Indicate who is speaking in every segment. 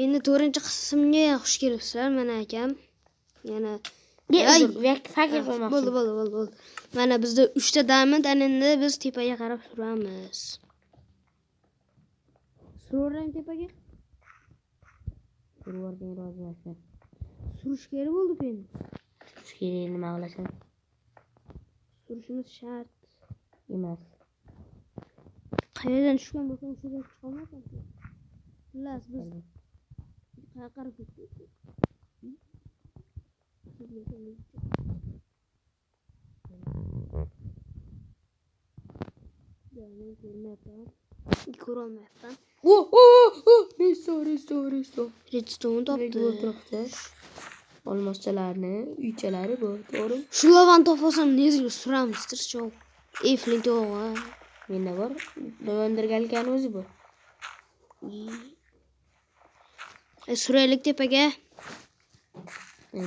Speaker 1: endi 4-qismga xush kelibsizlar. Mana akam. Yana
Speaker 2: fakir qo'ymoqchi.
Speaker 1: Bo'ldi. Mana bizda 3 ta diamond, ana endi biz tepaga qarab suramiz. Suraverang tepaga.
Speaker 2: Survorgan roziman.
Speaker 1: Surish kerak bo'ldi-ku endi.
Speaker 2: Surish kerak nima qilasan?
Speaker 1: Surishimiz shart
Speaker 2: emas.
Speaker 1: Qayerdan tushgan bo'lsam shu yerga chiqolmaysan. Xullas biz qarab ketdik. Ko'rolmayapman. Redstone topdi.
Speaker 2: Olmoschalarni, uychalari bor, to'g'rimi?
Speaker 1: Shu lavani topsam nezga suramiz, tirchoq. Flint o'g'a.
Speaker 2: Menda bor. Do'ndirgalgan o'zi bor.
Speaker 1: Suraylik tepaga.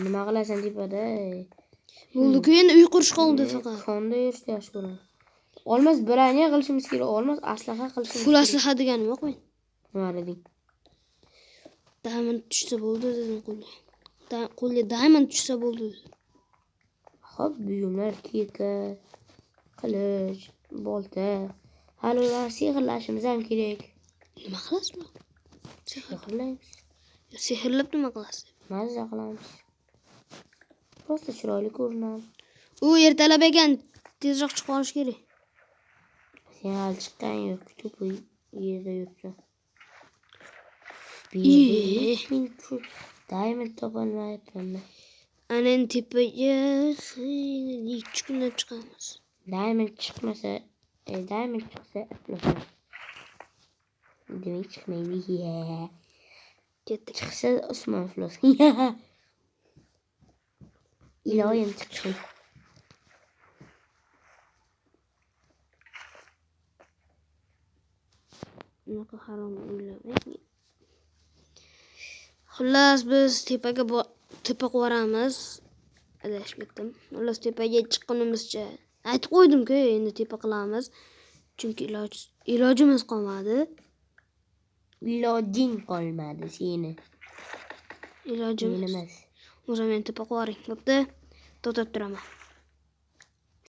Speaker 2: Nima qilasan tepada?
Speaker 1: Bo'ldi-ku endi uy qurish qoldi faqat.
Speaker 2: Konda yurishni yaxshi ko'raman. Olmos branya qilishimiz kerak. Olmos aslaha qilishimiz kerak.
Speaker 1: Full aslaha deganim yo'q men.
Speaker 2: Nima deding?
Speaker 1: Diamond tushsa bo'ldi dedim qo'lga. Qo'lga diamond tushsa bo'ldi.
Speaker 2: Xo'p, buyumlar, keka, qilich, bolta. Hali ular sehrlashimiz ham kerak.
Speaker 1: Nima qilasizmi?
Speaker 2: Sehrlaymiz.
Speaker 1: Sehrlab nima qilasiz?
Speaker 2: Mazza qilamiz. Prosta chiroyli ko'rinadi.
Speaker 1: U ertalab ekan, tezroq chiqib olish kerak.
Speaker 2: Sen hali chiqqan yo'q, kutib yerda yuribsan. Diamond topolmayapman.
Speaker 1: Ana endi tepaga 2 kundan chiqamiz.
Speaker 2: Diamond chiqsa, demak chiqmaydi.
Speaker 1: Ketdik.
Speaker 2: Chiqsa Usmon iflos. Iloyim chiqsin.
Speaker 1: Unaqa harom o'ylamang. Xullas biz tepaga tepa qo'ramiz. Adashmadim. Xullas tepaga chiqqanimizcha aytib qo'ydim-ku, endi tepa qilamiz. Chunki ilojimiz qolmadi.
Speaker 2: Ilojing qolmadi seni.
Speaker 1: Ilojimiz emas. O'zim men tepa qo'ring. Bo'pti. To'xtab turaman.